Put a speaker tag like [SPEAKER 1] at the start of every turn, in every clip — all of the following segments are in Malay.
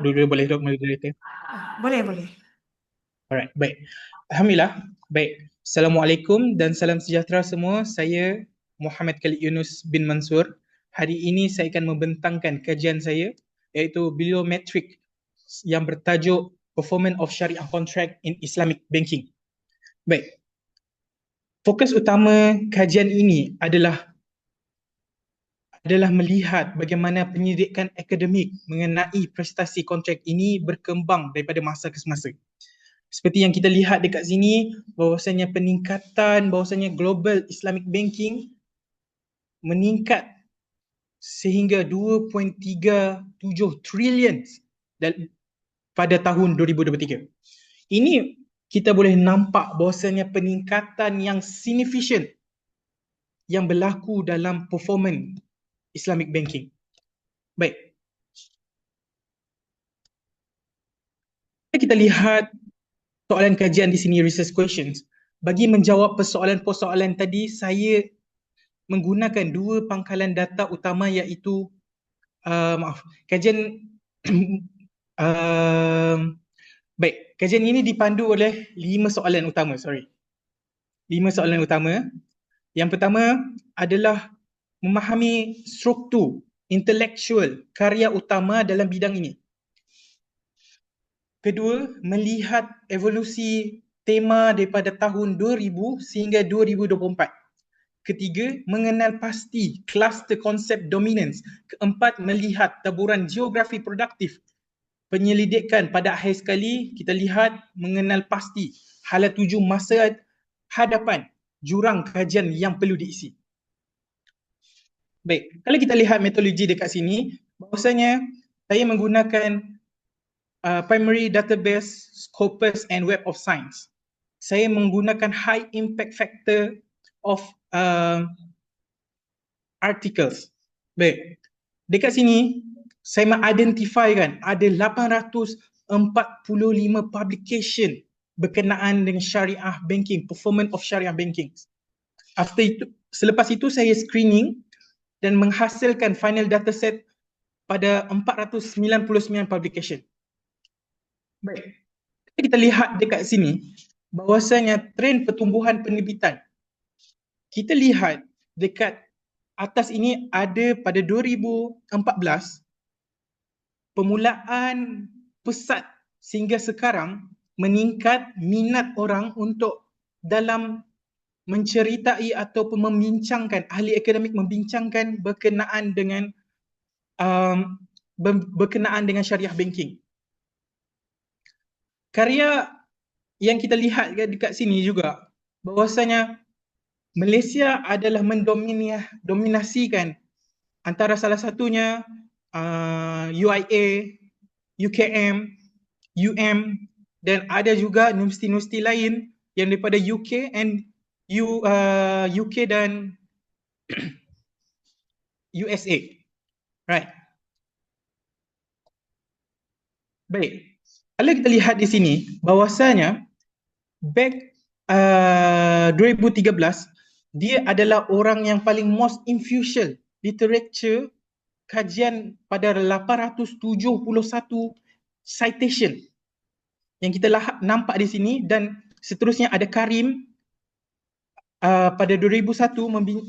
[SPEAKER 1] Dulu boleh dok moderator.
[SPEAKER 2] Boleh, boleh.
[SPEAKER 1] Alright, baik. Alhamdulillah. Baik. Assalamualaikum dan salam sejahtera semua. Saya Muhammad Khalid Yunus bin Mansur. Hari ini saya akan membentangkan kajian saya iaitu Bibliometric yang bertajuk Performance of Sharia Contract in Islamic Banking. Baik. Fokus utama kajian ini adalah melihat bagaimana penyidikan akademik mengenai prestasi kontrak ini berkembang daripada masa ke semasa. Seperti yang kita lihat dekat sini, bahawasanya global Islamic banking meningkat sehingga 2.37 trilion pada tahun 2023. Ini kita boleh nampak bahawasanya peningkatan yang signifikan yang berlaku dalam performance Islamic banking. Baik. Kita lihat soalan kajian di sini, research questions. Bagi menjawab persoalan-persoalan tadi, saya menggunakan dua pangkalan data utama iaitu kajian uh, baik, kajian ini dipandu oleh 5 soalan utama, 5 soalan utama. Yang pertama adalah memahami struktur intelektual karya utama dalam bidang ini. Kedua, melihat evolusi tema daripada tahun 2000 sehingga 2024. Ketiga, mengenal pasti kluster konsep dominance. Keempat, melihat taburan geografi produktif. Penyelidikan pada akhir sekali, kita lihat mengenal pasti hala tuju masa hadapan jurang kajian yang perlu diisi. Baik, kalau kita lihat metodologi dekat sini, bahawasanya saya menggunakan primary database, Scopus and Web of Science. Saya menggunakan high impact factor of articles. Baik, dekat sini saya mengidentifikan ada 845 publication berkenaan dengan syariah banking, performance of syariah banking. Selepas itu saya screening dan menghasilkan final dataset pada 499 publication. Baik, kita lihat dekat sini bahawasanya trend pertumbuhan penerbitan. Kita lihat dekat atas ini ada pada 2014 permulaan pesat sehingga sekarang meningkat minat orang untuk dalam menceritai ataupun membincangkan, ahli akademik membincangkan berkenaan dengan syariah banking. Karya yang kita lihat dekat sini juga bahawasanya Malaysia adalah mendominasikan antara salah satunya UIA, UKM, UM dan ada juga universiti-universiti lain yang daripada UK dan USA. Right. Baik. Kalau kita lihat di sini bahawasanya back 2013 dia adalah orang yang paling most influential literature kajian pada 871 citation yang kita nampak di sini dan seterusnya ada Karim pada 2001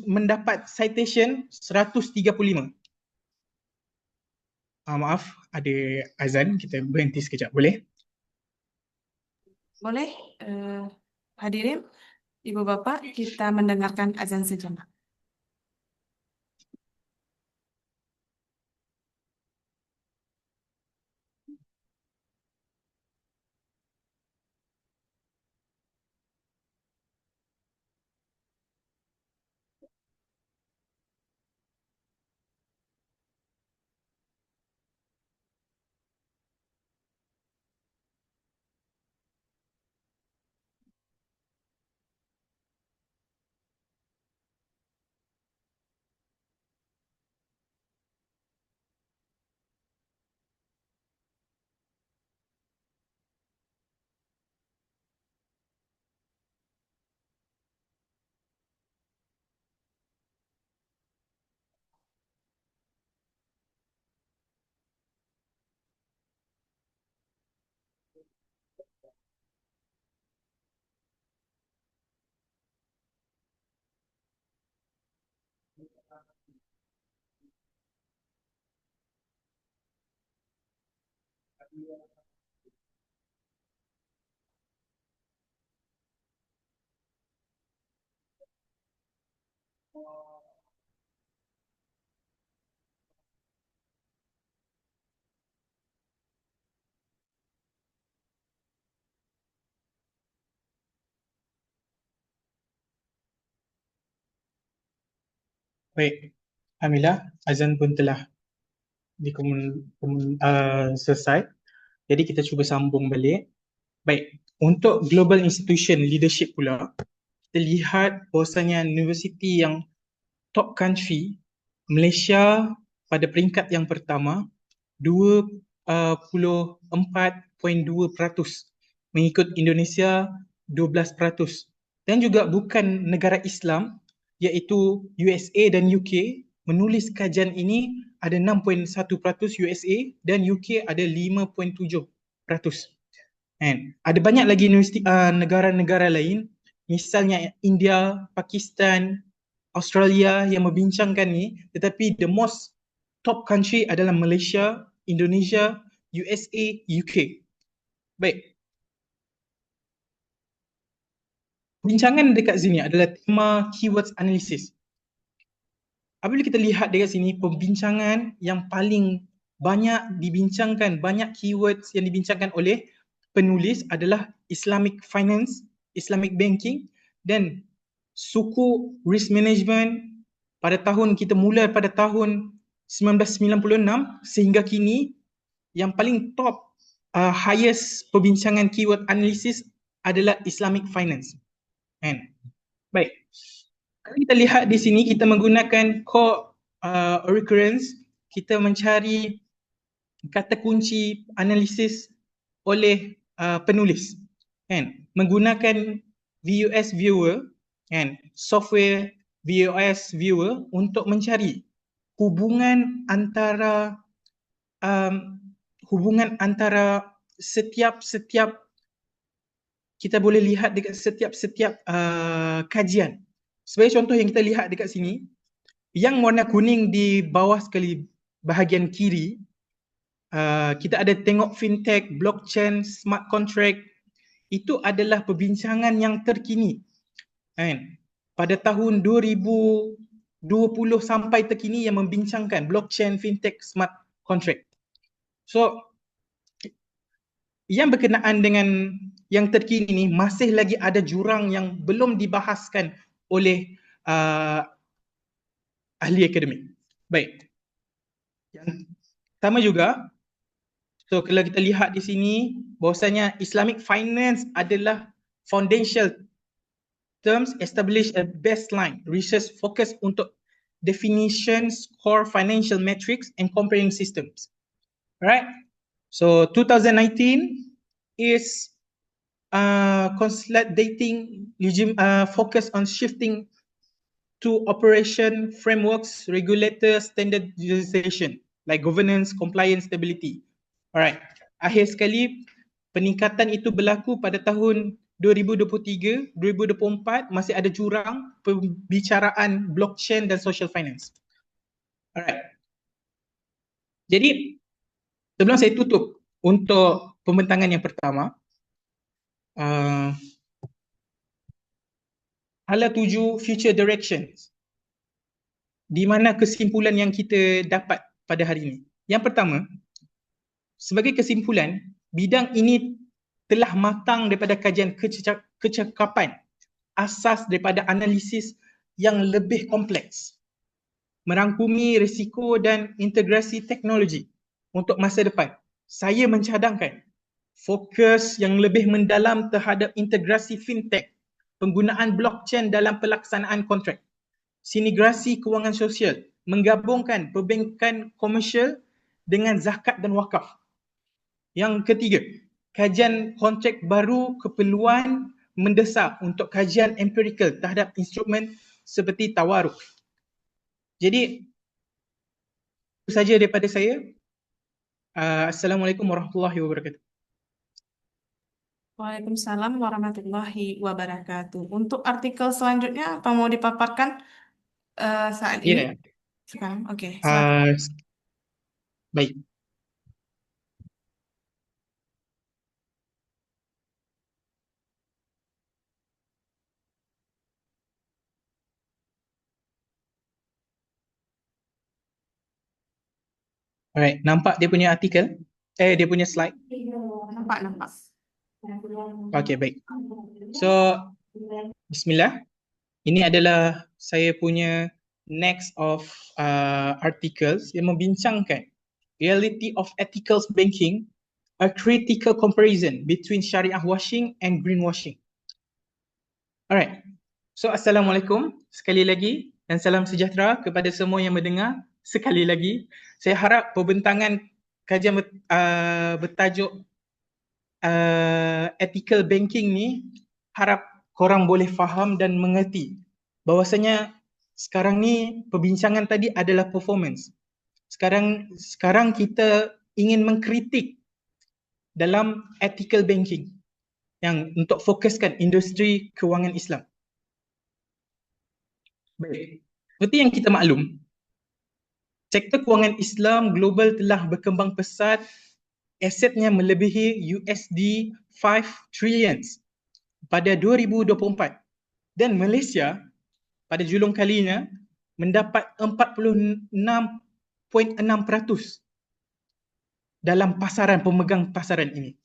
[SPEAKER 1] mendapat citation 135. Maaf, ada azan, kita berhenti sekejap, boleh?
[SPEAKER 2] Boleh, hadirin, Ibu Bapak, kita mendengarkan azan sejenak.
[SPEAKER 1] Baik, Alhamdulillah, azan pun telah selesai. Jadi kita cuba sambung balik. Baik, untuk global institution leadership pula, kita lihat bahawasanya universiti yang top country, Malaysia pada peringkat yang pertama, 24.2%, mengikut Indonesia 12%. Dan juga bukan negara Islam, iaitu USA dan UK, menulis kajian ini ada 6.1% USA dan UK ada 5.7%. Kan? Ada banyak lagi negara-negara lain, misalnya India, Pakistan, Australia yang membincangkan ni, tetapi the most top country adalah Malaysia, Indonesia, USA, UK. Baik. Bincangan dekat sini adalah tema keywords analysis. Apabila kita lihat dekat sini, pembincangan yang paling banyak dibincangkan, banyak keywords yang dibincangkan oleh penulis adalah Islamic finance, Islamic banking dan suku risk management. Pada tahun kita mula pada tahun 1996 sehingga kini, yang paling top highest perbincangan keyword analysis adalah Islamic finance. Kan? Baik. Kalau kita lihat di sini, kita menggunakan core recurrence, kita mencari kata kunci analisis oleh penulis, kan? Menggunakan VUS viewer, kan? Software VUS viewer untuk mencari hubungan antara setiap kita boleh lihat dekat setiap kajian. Sebagai contoh yang kita lihat dekat sini, yang warna kuning di bawah sekali bahagian kiri, kita ada tengok fintech, blockchain, smart contract. Itu adalah perbincangan yang terkini, kan? Pada tahun 2020 sampai terkini yang membincangkan blockchain, fintech, smart contract. So, yang berkenaan dengan yang terkini ni masih lagi ada jurang yang belum dibahaskan oleh ahli akademik. Baik. Yang sama juga, so kalau kita lihat di sini bahwasanya Islamic finance adalah foundational terms establish a baseline research focus untuk definitions, core financial metrics and comparing systems. Right? So 2019 is consolidating focus on shifting to operation frameworks, regulators, standardization like governance, compliance, stability. Alright. Akhir sekali, peningkatan itu berlaku pada tahun 2023, 2024 masih ada jurang pembicaraan blockchain dan social finance. Alright. Jadi, sebelum saya tutup untuk pembentangan yang pertama, hala 7 future directions. Di mana kesimpulan yang kita dapat pada hari ini? Yang pertama, sebagai kesimpulan, bidang ini telah matang daripada kajian kecakapan, asas daripada analisis yang lebih kompleks, merangkumi risiko dan integrasi teknologi untuk masa depan. Saya mencadangkan fokus yang lebih mendalam terhadap integrasi fintech, penggunaan blockchain dalam pelaksanaan kontrak, sinergasi kewangan sosial, menggabungkan perbankan komersial dengan zakat dan wakaf. Yang ketiga, kajian kontrak baru keperluan mendesak untuk kajian empirikal terhadap instrumen seperti tawaruk. Jadi, itu saja daripada saya. Assalamualaikum warahmatullahi wabarakatuh.
[SPEAKER 2] Waalaikumsalam warahmatullahi wabarakatuh. Untuk artikel selanjutnya apa mau dipaparkan saat
[SPEAKER 1] Ya.
[SPEAKER 2] ini? Sekarang, oke, silakan.
[SPEAKER 1] Baik. Alright, nampak dia punya artikel? Dia punya slide?
[SPEAKER 2] Nampak.
[SPEAKER 1] Okay, baik. So, bismillah. Ini adalah saya punya next of articles yang membincangkan reality of ethical banking, a critical comparison between syariah washing and greenwashing. Alright. So, Assalamualaikum sekali lagi dan salam sejahtera kepada semua yang mendengar sekali lagi. Saya harap pembentangan kajian bertajuk ethical banking ni harap korang boleh faham dan mengerti bahawasanya sekarang ni perbincangan tadi adalah performance. Sekarang kita ingin mengkritik dalam ethical banking yang untuk fokuskan industri kewangan Islam. Baik. Seperti yang kita maklum, sektor kewangan Islam global telah berkembang pesat, asetnya melebihi USD 5 trillions pada 2024 dan Malaysia pada julung kalinya mendapat 46.6% dalam pemegang pasaran ini.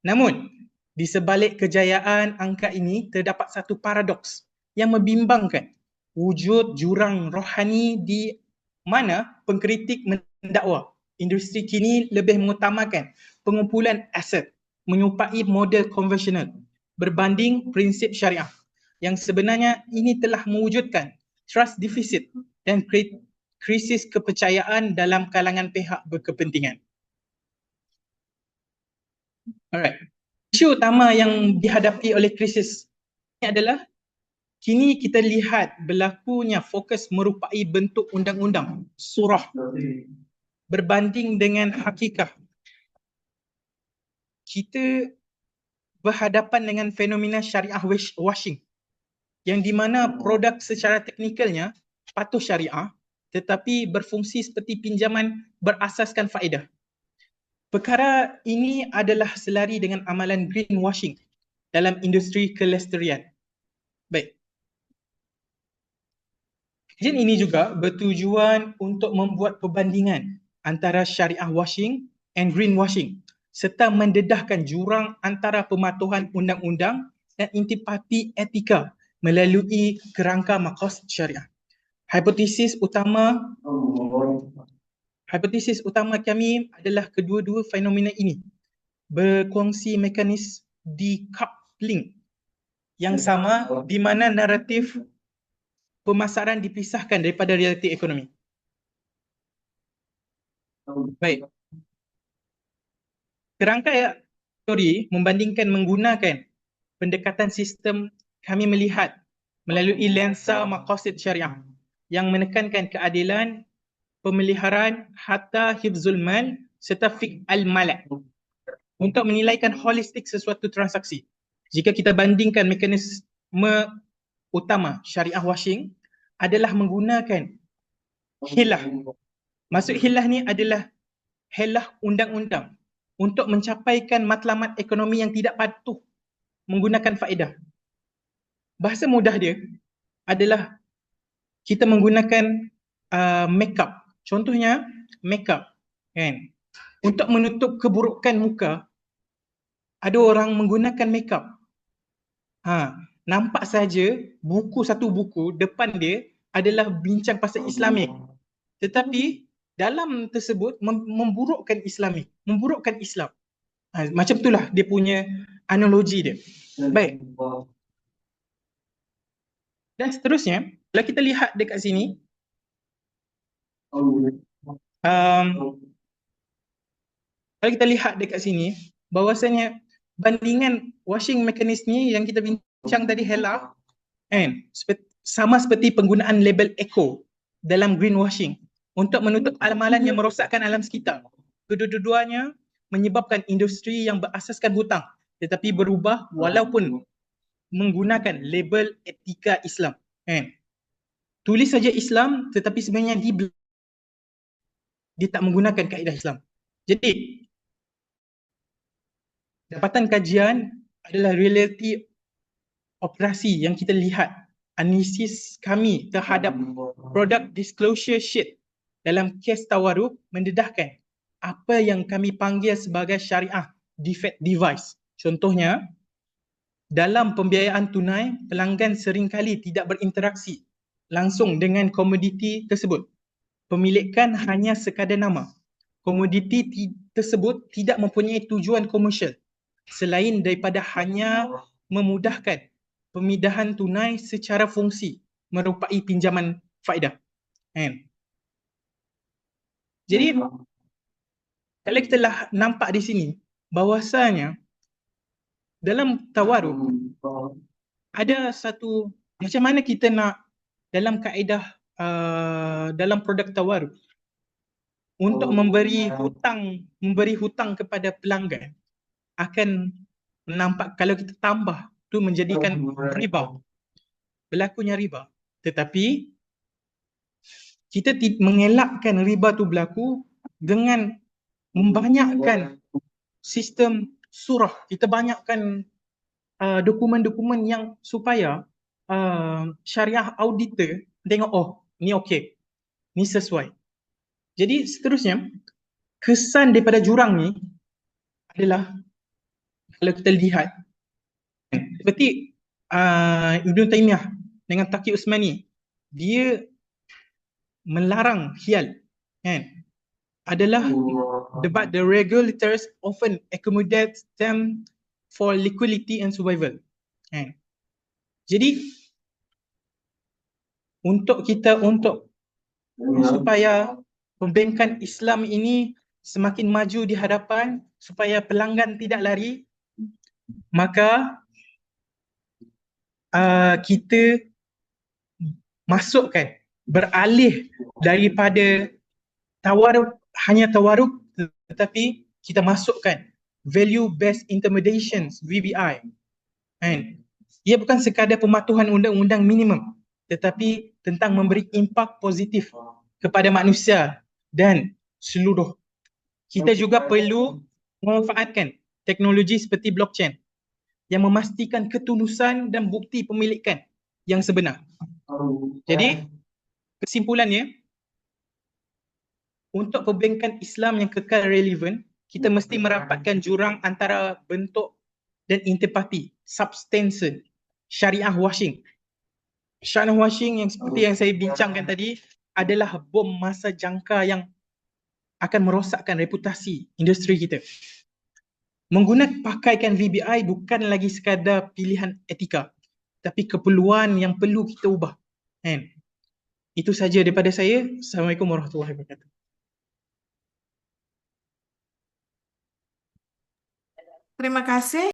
[SPEAKER 1] Namun, di sebalik kejayaan angka ini terdapat satu paradoks yang membimbangkan wujud jurang rohani di mana pengkritik mendakwa industri kini lebih mengutamakan pengumpulan aset menyerupai model konvensional berbanding prinsip syariah yang sebenarnya ini telah mewujudkan trust deficit dan krisis kepercayaan dalam kalangan pihak berkepentingan. Alright. Isu utama yang dihadapi oleh krisis ini adalah kini kita lihat berlakunya fokus merupai bentuk undang-undang surah berbanding dengan hakikat. Kita berhadapan dengan fenomena syariah washing yang di mana produk secara teknikalnya patuh syariah tetapi berfungsi seperti pinjaman berasaskan faedah. Perkara ini adalah selari dengan amalan greenwashing dalam industri kelestarian. Baik. Kajian ini juga bertujuan untuk membuat perbandingan antara syariah washing and greenwashing serta mendedahkan jurang antara pematuhan undang-undang dan intipati etika melalui kerangka maqasid syariah. Hipotesis utama kami adalah kedua-dua fenomena ini berkongsi mekanisme decoupling yang sama di mana naratif pemasaran dipisahkan daripada realiti ekonomi. Baik. Kerangka teori membandingkan menggunakan pendekatan sistem kami melihat melalui lensa maqasid syariah yang menekankan keadilan, pemeliharaan, harta, hifzul mal serta fiqh al-malak untuk menilaikan holistik sesuatu transaksi. Jika kita bandingkan mekanisme utama syariah washing adalah menggunakan hilah. Maksud hilah ni adalah hilah undang-undang untuk mencapaikan matlamat ekonomi yang tidak patuh menggunakan faedah. Bahasa mudah dia adalah kita menggunakan makeup. Contohnya makeup kan. Untuk menutup keburukan muka ada orang menggunakan makeup. Nampak saja satu buku depan dia adalah bincang pasal Islamik. Tetapi dalam tersebut memburukkan Islam. Macam itulah dia punya analogi dia. Baik. Dan seterusnya, kalau kita lihat dekat sini, bahawasanya bandingan washing mechanism ni yang kita bincang tadi HELA sama seperti penggunaan label eco dalam greenwashing untuk menutup amalan yang merosakkan alam sekitar. Kedua-duanya menyebabkan industri yang berasaskan hutang tetapi berubah walaupun menggunakan label etika Islam. tulis saja Islam tetapi sebenarnya dia tak menggunakan kaedah Islam. Jadi dapatan kajian adalah realiti operasi yang kita lihat. Analisis kami terhadap product disclosure sheet dalam kes tawaruk mendedahkan apa yang kami panggil sebagai syariah defect device. Contohnya, dalam pembiayaan tunai, pelanggan seringkali tidak berinteraksi langsung dengan komoditi tersebut. Pemilikan hanya sekadar nama. Komoditi tersebut tidak mempunyai tujuan komersial selain daripada hanya memudahkan pemindahan tunai secara fungsi merupai pinjaman faedah. Jadi kalau kita nampak di sini bahawasanya dalam tawaruk ada satu, macam mana kita nak dalam kaedah dalam produk tawaruk untuk memberi hutang kepada pelanggan akan nampak kalau kita tambah tu menjadikan riba, berlakunya riba. Tetapi kita mengelakkan riba tu berlaku dengan membanyakkan sistem surah. Kita banyakkan dokumen-dokumen yang supaya syariah auditor tengok, oh ni okey, ni sesuai. Jadi seterusnya, kesan daripada jurang ni adalah kalau kita lihat seperti Ibn Taymiyah dengan Taqi Usmani, dia melarang khiyal, kan? Adalah but the regulators often accommodate them for liquidity and survival. Jadi untuk supaya perbankan Islam ini semakin maju di hadapan, supaya pelanggan tidak lari, maka kita masukkan, beralih daripada hanya tawaruk, tetapi kita masukkan value based intermediations, VBI. Ia bukan sekadar pematuhan undang-undang minimum, tetapi tentang memberi impak positif kepada manusia dan seluruh. Kita juga perlu memanfaatkan teknologi seperti blockchain yang memastikan ketulusan dan bukti pemilikan yang sebenar. Jadi kesimpulannya, untuk perbankan Islam yang kekal relevan, kita mesti merapatkan jurang antara bentuk dan intipati, substansi syariah washing. Syariah washing yang seperti yang saya bincangkan tadi adalah bom masa jangka yang akan merosakkan reputasi industri kita. Pakaikan VBI bukan lagi sekadar pilihan etika, tapi keperluan yang perlu kita ubah. Itu saja daripada saya. Assalamualaikum warahmatullahi wabarakatuh.
[SPEAKER 2] Terima kasih.